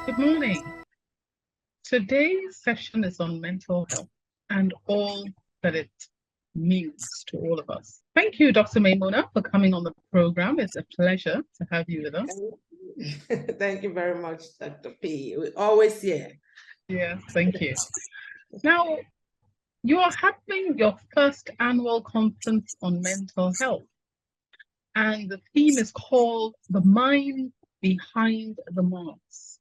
Good morning. Today's session is on mental health and all that it means to all of us. Thank you, Dr. Maymunah, for coming on the program. It's a pleasure to have you with us. Thank you very much, Dr. P. We're always here. Yes, thank you. Now, you are having your first annual conference on mental health, and the theme is called The Mind Behind the Mask.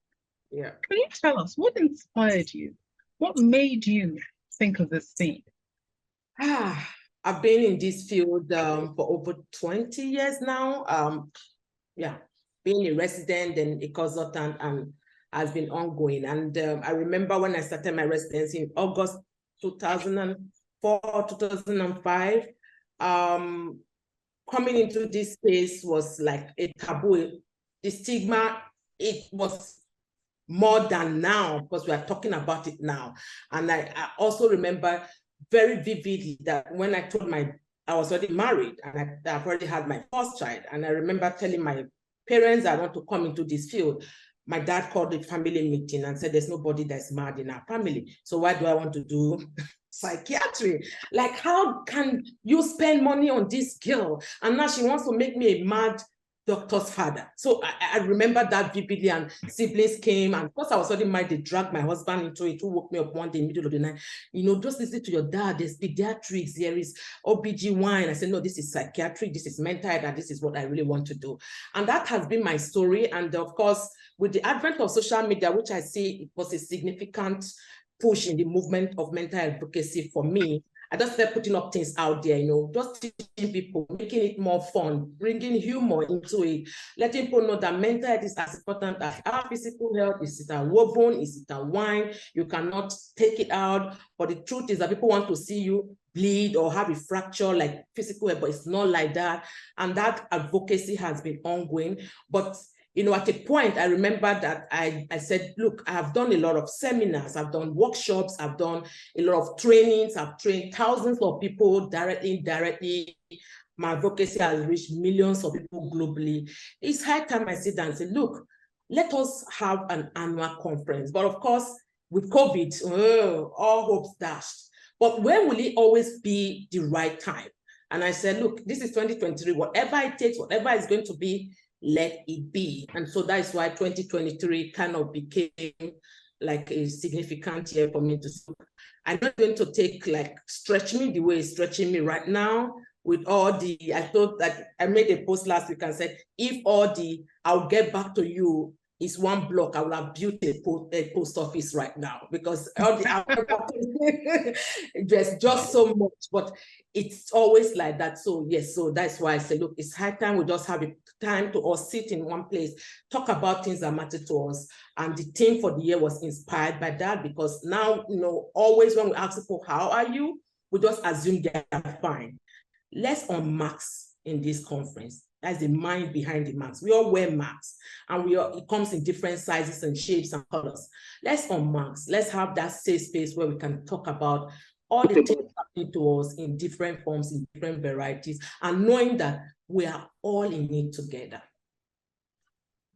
Yeah. Can you tell us what inspired you? What made you think of this theme? I've been in this field for over 20 years now. Being a resident and a consultant has been ongoing. And I remember when I started my residency in August 2004, 2005, coming into this space was like a taboo. The stigma, it was more than now, because we are talking about it now. And I also remember very vividly that when I told I was already married and I've already had my first child. And I remember telling my parents I want to come into this field. My dad called a family meeting and said, there's nobody that's mad in our family. So why do I want to do psychiatry? Like, how can you spend money on this girl? And now she wants to make me a mad doctor's father. So I remember that vividly, and siblings came, and because I was already married, they dragged my husband into it, who woke me up one day in the middle of the night. Just listen to your dad, there's pediatrics, there is OBGYN. I said, no, this is psychiatry, this is mental health, and this is what I really want to do. And that has been my story. And of course, with the advent of social media, which I see it was a significant push in the movement of mental advocacy for me, I just started putting up things out there, just teaching people, making it more fun, bringing humor into it, letting people know that mental health is as important as our physical health. Is it a woven? Is it a wine? You cannot take it out. But the truth is that people want to see you bleed or have a fracture like physical health, but it's not like that. And that advocacy has been ongoing. But at a point, I remember that I said, look, I have done a lot of seminars, I've done workshops, I've done a lot of trainings, I've trained thousands of people directly, indirectly. My advocacy has reached millions of people globally. It's high time I sit down and say, look, let us have an annual conference. But of course, with COVID, all hopes dashed. But when will it always be the right time? And I said, look, this is 2023, whatever it takes, whatever it's going to be, let it be. And so that's why 2023 kind of became like a significant year for me to speak. I'm not going to take stretch me the way it's stretching me right now with all I thought that I made a post last week and said, if I'll get back to you is one block, I will have built a post office right now, because all there's just so much, but it's always like that. So yes, so that's why I say, look, it's high time we just have a time to all sit in one place, talk about things that matter to us. And the theme for the year was inspired by that, because now, always when we ask people, how are you? We just assume they're fine. Let's unmask in this conference. That's the mind behind the masks. We all wear masks, and it comes in different sizes and shapes and colors. Let's unmask. Let's have that safe space where we can talk about all the things happening to us in different forms, in different varieties, and knowing that we are all in it together.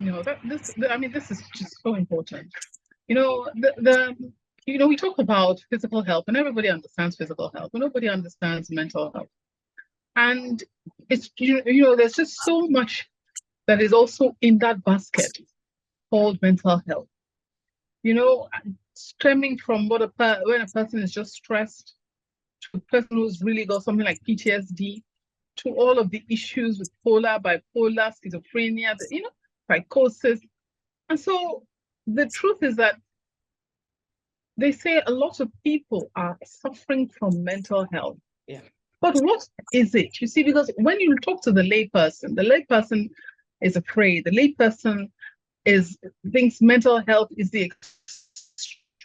This is just so important. We talk about physical health, and everybody understands physical health, but nobody understands mental health. And it's, there's just so much that is also in that basket called mental health. Stemming from when a person is just stressed, to a person who's really got something like PTSD, to all of the issues with bipolar, schizophrenia, psychosis. And so the truth is that they say a lot of people are suffering from mental health. Yeah. But what is it? You see, because when you talk to the layperson is afraid. The layperson thinks mental health is the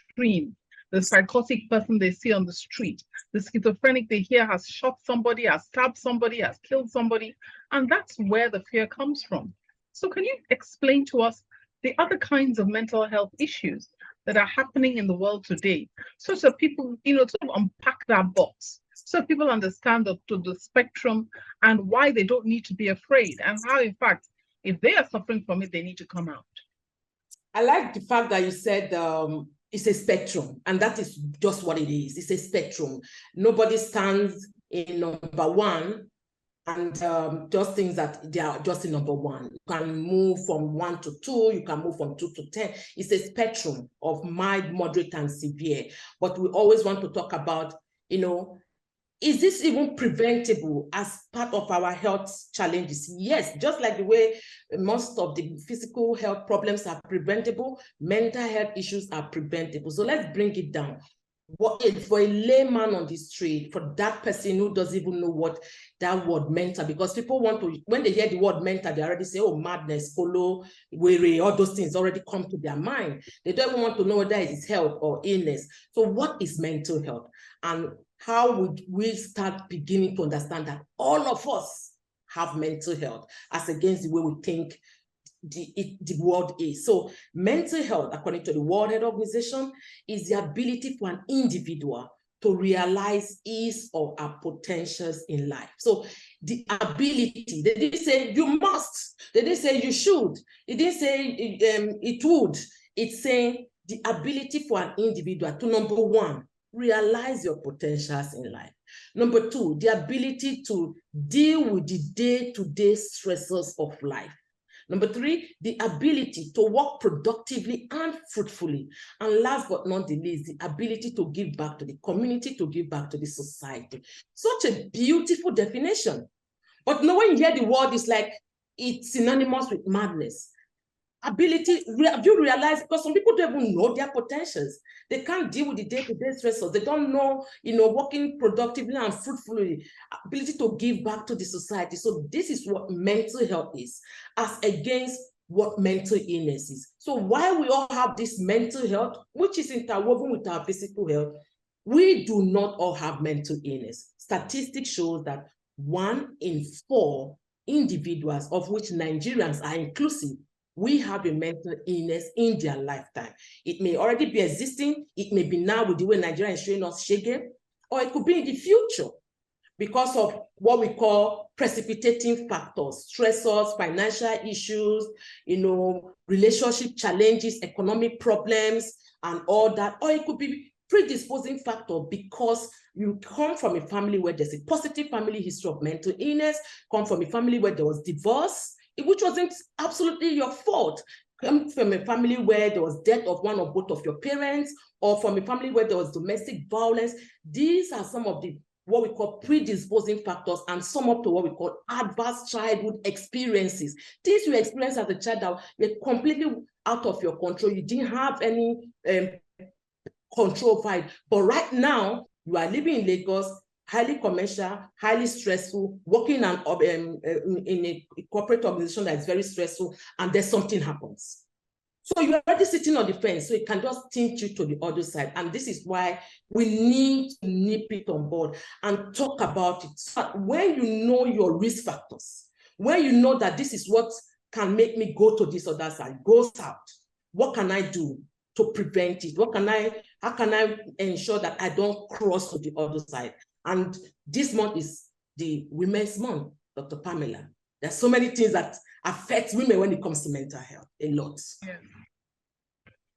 extreme. The psychotic person they see on the street, the schizophrenic they hear has shot somebody, has stabbed somebody, has killed somebody. And that's where the fear comes from. So can you explain to us the other kinds of mental health issues that are happening in the world today, so that people, to unpack that box, so people understand the spectrum and why they don't need to be afraid, and how, in fact, if they are suffering from it, they need to come out? I like the fact that you said it's a spectrum, and that is just what it is. It's a spectrum. Nobody stands in number one and just things that they are just in number one. You can move from 1 to 2, you can move from 2 to 10. It's a spectrum of mild, moderate, and severe. But we always want to talk about, is this even preventable as part of our health challenges? Yes, just like the way most of the physical health problems are preventable, mental health issues are preventable. So let's bring it down. What is for a layman on the street, for that person who doesn't even know what that word mental, because people want to, when they hear the word mental, they already say, oh, madness, polo, weary, all those things already come to their mind. They don't even want to know whether it's health or illness. So what is mental health? And how would we start beginning to understand that all of us have mental health as against the way we think the world is? So mental health, according to the World Health Organization, is the ability for an individual to realize his or her potentials in life. So the ability, they didn't say you must, they didn't say you should, it didn't say it would. It's saying the ability for an individual to, number one, realize your potentials in life. Number two, the ability to deal with the day-to-day stressors of life. Number three, the ability to work productively and fruitfully. And last but not the least, the ability to give back to the community, to give back to the society. Such a beautiful definition. But now when you hear the word, it's like it's synonymous with madness. Ability, have you realized, because some people don't even know their potentials. They can't deal with the day-to-day stressors. They don't know, working productively and fruitfully, ability to give back to the society. So this is what mental health is, as against what mental illness is. So while we all have this mental health, which is interwoven with our physical health, we do not all have mental illness. Statistics show that 1 in 4 individuals, of which Nigerians are inclusive, we have a mental illness in their lifetime. It may already be existing, it may be now with the way Nigeria is showing us shege, or it could be in the future because of what we call precipitating factors, stressors, financial issues, relationship challenges, economic problems, and all that. Or it could be predisposing factor because you come from a family where there's a positive family history of mental illness, come from a family where there was divorce, which wasn't absolutely your fault. Come from a family where there was death of one or both of your parents, or from a family where there was domestic violence. These are some of the what we call predisposing factors, and some up to what we call adverse childhood experiences. Things you experienced as a child that were completely out of your control. You didn't have any control over it. But right now, you are living in Lagos, highly commercial, highly stressful, working in a corporate organization that is very stressful, and then something happens. So you're already sitting on the fence, so it can just tint you to the other side. And this is why we need to nip it on board and talk about it. So when you know your risk factors, when you know that this is what can make me go to this other side, go south, what can I do to prevent it? How can I ensure that I don't cross to the other side? And this month is the Women's Month, Dr. Pamela. There's so many things that affect women when it comes to mental health, a lot. Yeah.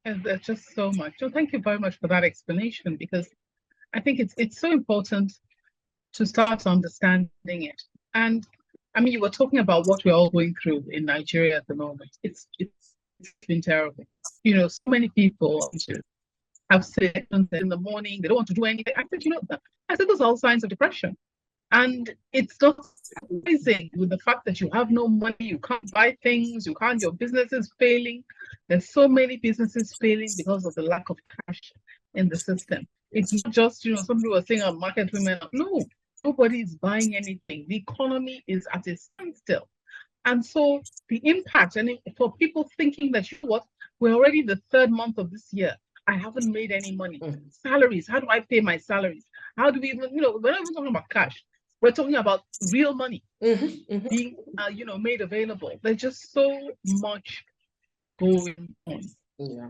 And there's just so much. So thank you very much for that explanation, because I think it's so important to start understanding it. And I mean, you were talking about what we're all going through in Nigeria at the moment. It's been terrible. So many people have symptoms in the morning, they don't want to do anything. I said those are all signs of depression. And it's not surprising with the fact that you have no money, you can't buy things, your business is failing. There's so many businesses failing because of the lack of cash in the system. It's not just, some people are saying market women. No, nobody is buying anything. The economy is at a standstill. And so the impact, and for people thinking that, we're already the 3rd month of this year, I haven't made any money. Salaries, how do I pay my salaries? How do we even, we're not even talking about cash. We're talking about real money being, made available. There's just so much going on. Yeah.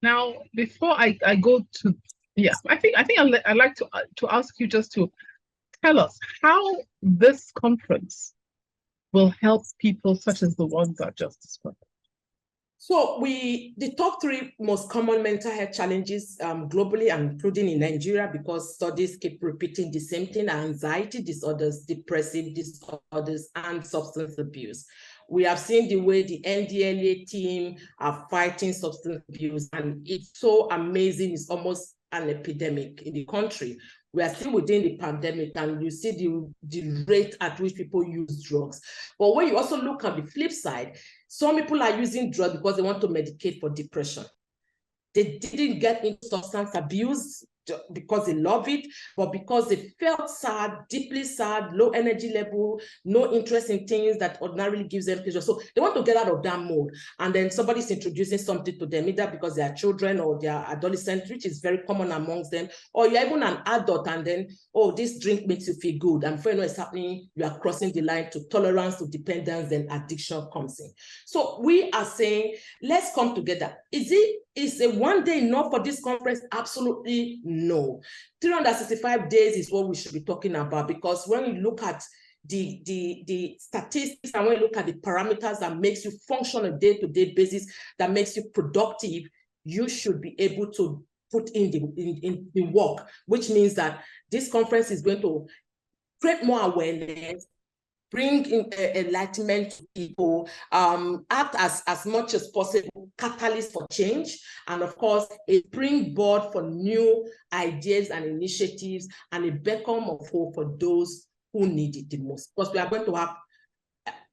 Now, before I go to, I think I'd like to ask you just to tell us how this conference will help people such as the ones I just described. So the top 3 most common mental health challenges globally, and including in Nigeria, because studies keep repeating the same thing: anxiety disorders, depressive disorders, and substance abuse. We have seen the way the NDLA team are fighting substance abuse, and it's so amazing. It's almost an epidemic in the country. We are still within the pandemic, and you see the rate at which people use drugs. But when you also look at the flip side, some people are using drugs because they want to medicate for depression. They didn't get into substance abuse because they love it, but because they felt sad, deeply sad, low energy level, no interest in things that ordinarily gives them pleasure. So they want to get out of that mode. And then somebody's introducing something to them, either because they are children or they are adolescents, which is very common amongst them, or you're even an adult, and then, oh, this drink makes you feel good. And before you know it's happening, you are crossing the line to tolerance, to dependence, then addiction comes in. So we are saying, let's come together. Is a one day enough for this conference? Absolutely no. 365 days is what we should be talking about, because when you look at the statistics and when you look at the parameters that makes you function on a day-to-day basis, that makes you productive, you should be able to put in the work, which means that this conference is going to create more awareness, bring in enlightenment to people, act as much as possible catalyst for change, and of course a springboard for new ideas and initiatives, and a beacon of hope for those who need it the most. Because we are going to have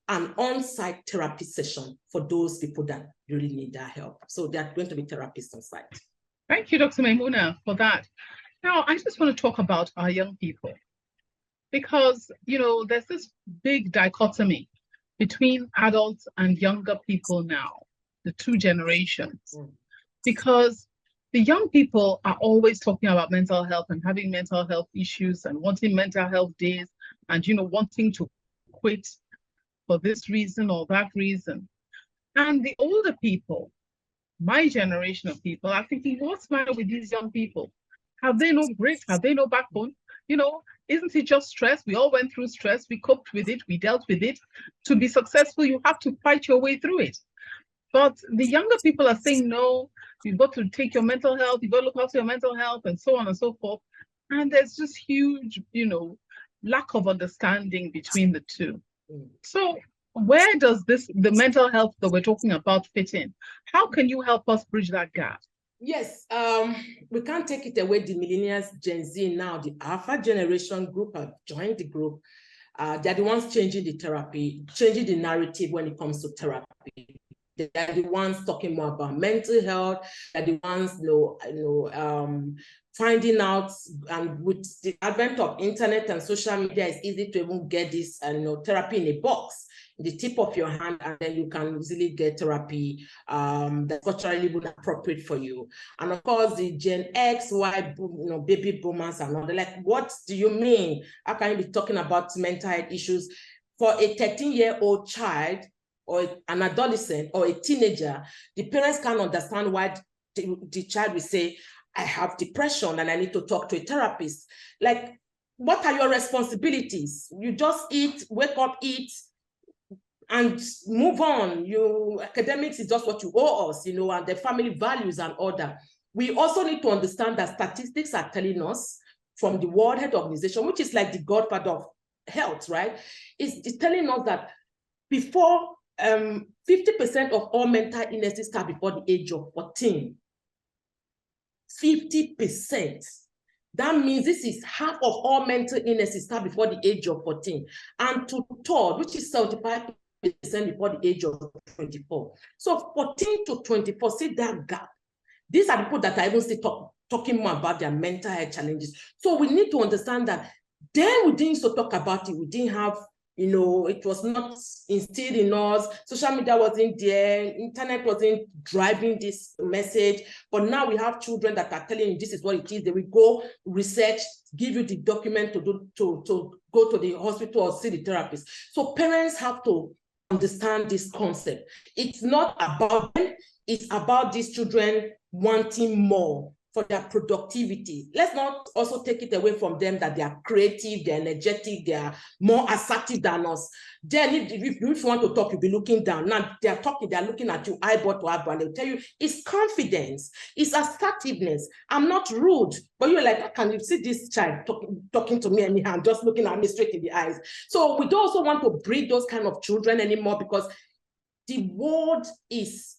an on-site therapy session for those people that really need that help. So there are going to be therapists on site. Thank you, Dr. Maymunah, for that. Now, I just want to talk about our young people, because, you know, there's this big dichotomy between adults and younger people now, the 2 generations, because the young people are always talking about mental health and having mental health issues and wanting mental health days and, you know, wanting to quit for this reason or that reason. And the older people, my generation of people, are thinking, what's the matter with these young people? Have they no grit? Have they no backbone? You know, isn't it just stress? We all went through stress. We coped with it. We dealt with it. To be successful, you have to fight your way through it. But the younger people are saying, no, you've got to take your mental health. You've got to look after your mental health, and so on and so forth. And there's just huge, you know, lack of understanding between the two. So where does the mental health that we're talking about fit in? How can you help us bridge that gap? Yes, we can't take it away. The millennials, Gen Z now, the Alpha generation group have joined the group. They're the ones changing the therapy, changing the narrative when it comes to therapy. They're the ones talking more about mental health. They're the ones, finding out, and with the advent of internet and social media, it's easy to even get this, therapy in a box, in the tip of your hand, and then you can easily get therapy that's culturally even appropriate for you. And of course, the Gen X, Y, baby boomers and all, they're like, what do you mean? How can you be talking about mental health issues? For a 13-year-old child, or an adolescent, or a teenager, the parents can't understand why the child will say, I have depression and I need to talk to a therapist. Like, what are your responsibilities? You just eat, wake up, eat, and move on. Academics is just what you owe us, and the family values and all that. We also need to understand that statistics are telling us from the World Health Organization, which is like the godfather of health, right? It's telling us that before 50% of all mental illnesses start before the age of 14. 50%. That means this is half of all mental illnesses start before the age of 14. And 2/3, which is 75% before the age of 24. So 14 to 24, see that gap. These are people that are even still talking more about their mental health challenges. So we need to understand that then we didn't used to talk about it. We didn't have, it was not instilled in us. Social media wasn't there. Internet wasn't driving this message. But now we have children that are telling you this is what it is. They will go research, give you the document to go to the hospital or see the therapist. So parents have to understand this concept. It's not about them. It's about these children wanting more for their productivity. Let's not also take it away from them that they are creative, they're energetic, they are more assertive than us. Then if you want to talk, you'll be looking down. Now they're talking, they're looking at you eyeball to eyeball, and they'll tell you it's confidence, it's assertiveness. I'm not rude, but you're like, can you see this child talking to me anyhow, just looking at me straight in the eyes? So we don't also want to breed those kind of children anymore, because the world is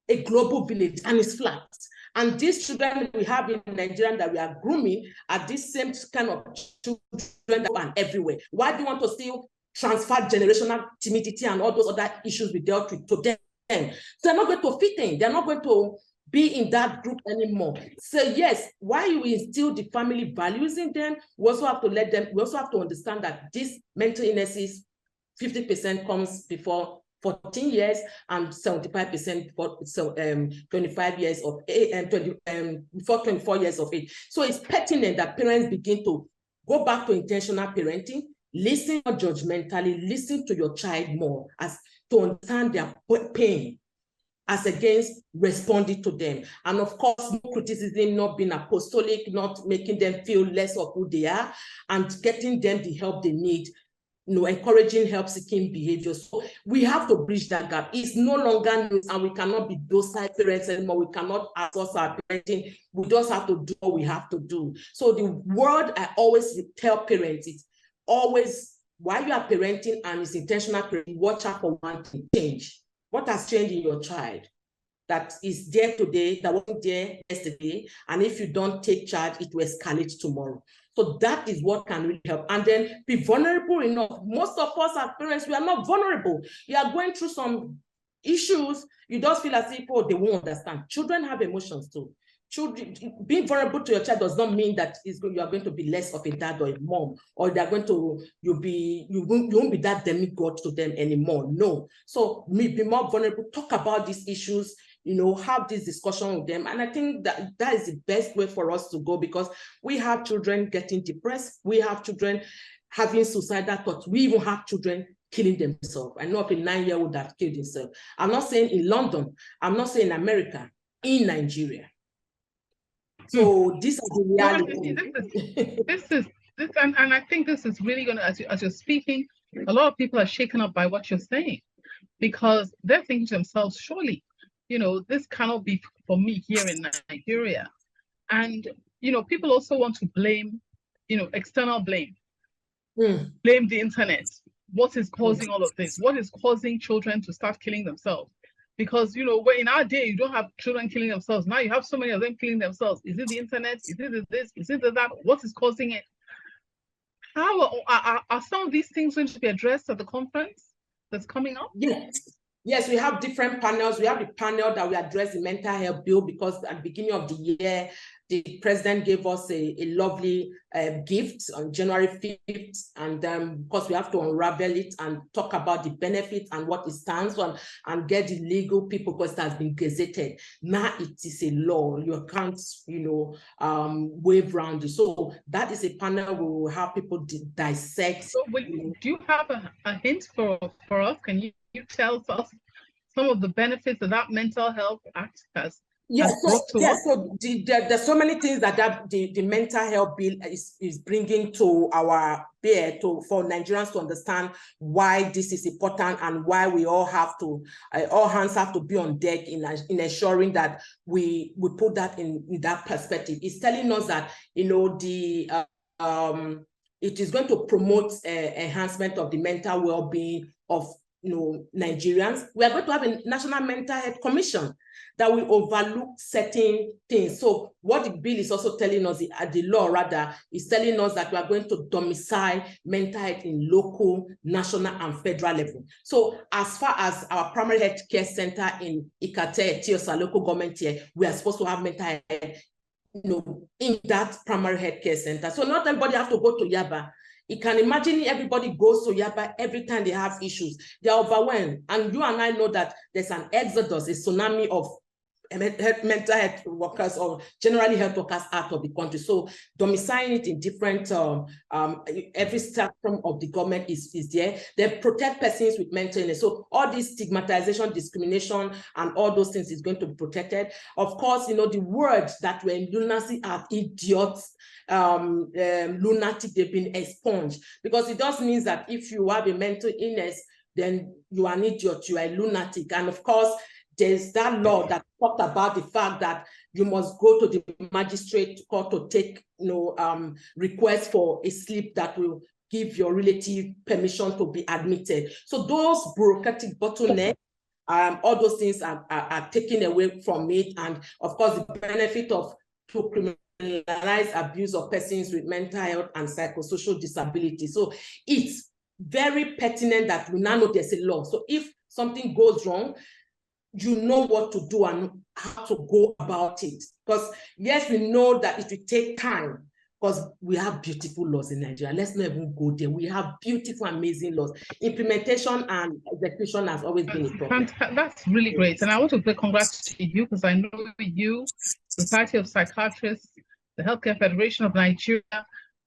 a global village and it's flat. And these children we have in Nigeria that we are grooming are these same kind of children that are everywhere. Why do you want to still transfer generational timidity and all those other issues we dealt with to them? So they're not going to fit in. They're not going to be in that group anymore. So yes, while you instill the family values in them, we also have to let them, we also have to understand that this mental illnesses, 50% comes before 14 years and 75% for 25 years of age, and before 24 years of age. So it's pertinent that parents begin to go back to intentional parenting, listen judgmentally, listen to your child more as to understand their pain as against responding to them. And of course, no criticism, not being apostolic, not making them feel less of who they are, and getting them the help they need. Encouraging help-seeking behavior. So we have to bridge that gap. It's no longer news, and we cannot be docile parents anymore. We cannot outsource our parenting. We just have to do what we have to do. So the word I always tell parents is always, while you are parenting and it's intentional parenting, watch out for one thing: change. What has changed in your child that is there today, that wasn't there yesterday? And if you don't take charge, it will escalate tomorrow. So that is what can really help. And then be vulnerable enough. Most of us as parents, we are not vulnerable. You are going through some issues. You just feel as if, oh, they won't understand. Children have emotions too. Children, being vulnerable to your child does not mean that you are going to be less of a dad or a mom, or they're going to, you won't be that demigod to them anymore. No. So be more vulnerable, talk about these issues, have this discussion with them. And I think that is the best way for us to go, because we have children getting depressed. We have children having suicidal thoughts. We even have children killing themselves. I know of a 9-year-old that killed himself. I'm not saying in London. I'm not saying in America, in Nigeria. So this is the reality. And I think this is really going to, as you're speaking, a lot of people are shaken up by what you're saying, because they're thinking to themselves, surely, this cannot be for me here in Nigeria. And, people also want to blame, external blame, blame the internet. What is causing all of this? What is causing children to start killing themselves? Because, where in our day, you don't have children killing themselves. Now you have so many of them killing themselves. Is it the internet? Is it this? Is it that? What is causing it? How are some of these things going to be addressed at the conference that's coming up? Yes, we have different panels. We have the panel that we address the mental health bill, because at the beginning of the year, the president gave us a lovely gift on January 5th. And of course, we have to unravel it and talk about the benefits and what it stands for, and get the legal people, because it has been gazetted. Now it is a law. You can't, wave around it. So that is a panel we will have people dissect. So do you have a hint for us? Can you tell us some of the benefits that Mental Health Act has brought to us? So there's so many things that the mental health bill is bringing to our bear for Nigerians to understand why this is important, and why we all have to, all hands have to be on deck in ensuring that we put that in that perspective. It's telling us that, it is going to promote enhancement of the mental well-being of Nigerians. We are going to have a National Mental Health Commission that will overlook certain things. So what the bill is also telling us, the law rather, is telling us that we are going to domicile mental health in local, national, and federal level. So as far as our primary health care center in Ikate, Tiosa, local government here, we are supposed to have mental health, in that primary health care center. So not everybody has to go to Yaba. You can imagine everybody goes to Yaba every time they have issues. They are overwhelmed. And you and I know that there's an exodus, a tsunami of mental health workers or generally health workers out of the country. So domiciling it in different, every spectrum of the government is there. They protect persons with mental illness. So all this stigmatization, discrimination, and all those things is going to be protected. Of course, you know, the words that were in lunacy are idiots, lunatic, they've been expunged, because it just means that if you have a mental illness, then you are an idiot, you are a lunatic. And of course, there's that law that talked about the fact that you must go to the magistrate court to take, you know, request for a slip that will give your relative permission to be admitted. So those bureaucratic bottlenecks, all those things are taken away from it. And of course, the benefit of to criminalize abuse of persons with mental health and psychosocial disability. So it's very pertinent that we now know there's a law. So if something goes wrong, you know what to do and how to go about it. Because yes, we know that it will take time, because we have beautiful laws in Nigeria. Let's not even go there. We have beautiful, amazing laws. Implementation and execution has always been a problem. That's really great. And I want to say congrats to you, because I know you, Society of Psychiatrists, the Healthcare Federation of Nigeria,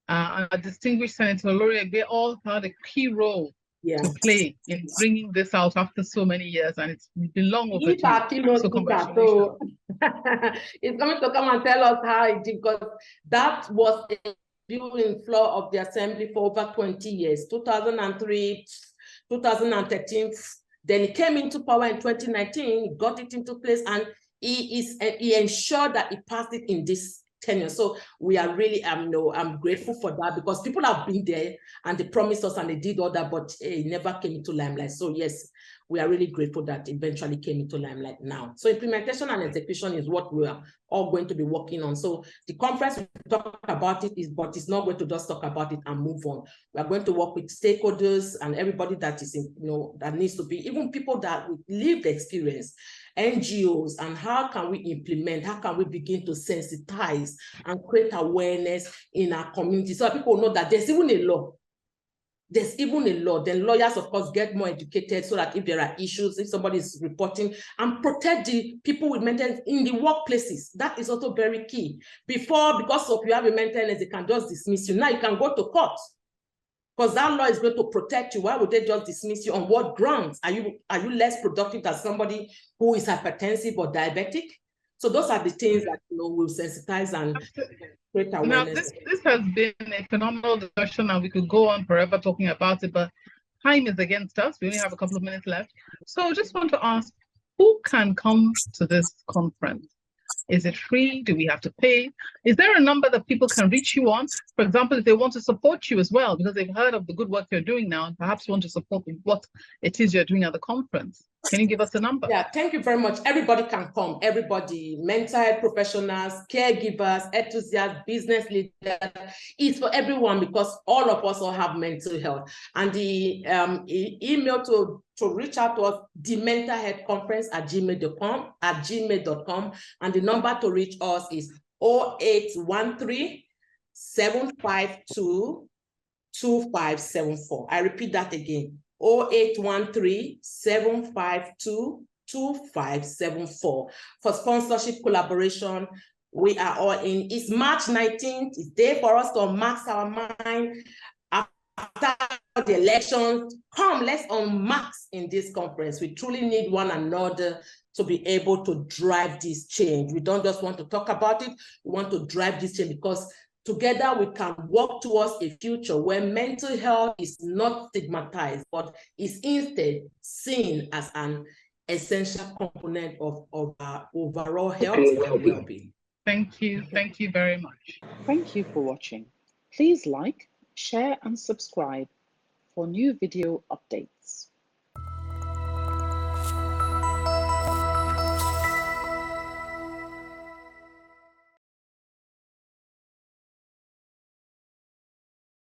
a distinguished Senator Laureate, they all had a key role to play in bringing this out after so many years, and it's been long overdue. So congratulations. It's coming to come and tell us how it did, because that was a bill in floor of the assembly for over 20 years, 2003, 2013. Then it came into power in 2019, got it into place, and he ensured that it passed it in this tenure. So we are really, I'm grateful for that, because people have been there and they promised us and they did all that, but it never came into limelight. So yes, we are really grateful that eventually came into limelight now. So implementation and execution is what we are all going to be working on. So the conference, we talk about it, but it's not going to just talk about it and move on. We are going to work with stakeholders and everybody that is, that needs to be, even people that with lived experience, NGOs, and how can we implement, how can we begin to sensitize and create awareness in our community so that people know that there's even a law. There's even a law. Then lawyers, of course, get more educated so that if there are issues, if somebody is reporting, and protect the people with mental illness in the workplaces. That is also very key. Before, because of you have a mental illness, they can just dismiss you. Now you can go to court, because that law is going to protect you. Why would they just dismiss you? On what grounds? Are you less productive than somebody who is hypertensive or diabetic? So those are the things that will sensitize and create awareness. Now, this has been a phenomenal discussion, and we could go on forever talking about it, but time is against us. We only have a couple of minutes left. So I just want to ask, who can come to this conference? Is it free? Do we have to pay? Is there a number that people can reach you on? For example, if they want to support you as well, because they've heard of the good work you're doing now and perhaps want to support what it is you're doing at the conference. Can you give us a number? Yeah, thank you very much. Everybody can come. Everybody, mental health professionals, caregivers, enthusiasts, business leaders. It's for everyone, because all of us all have mental health. And the email to reach out to us, the mental health conference at gmail.com, and the number to reach us is 0813 752 2574. I repeat that again. 0813 752 2574. For sponsorship collaboration, we are all in. It's March 19th. It's day for us to unmask our mind. After the elections, come, let's unmask in this conference. We truly need one another to be able to drive this change. We don't just want to talk about it. We want to drive this change, because together we can work towards a future where mental health is not stigmatized, but is instead seen as an essential component of our overall health and well-being. Thank you. Thank you very much. Thank you for watching. Please like, share, and subscribe for new video updates.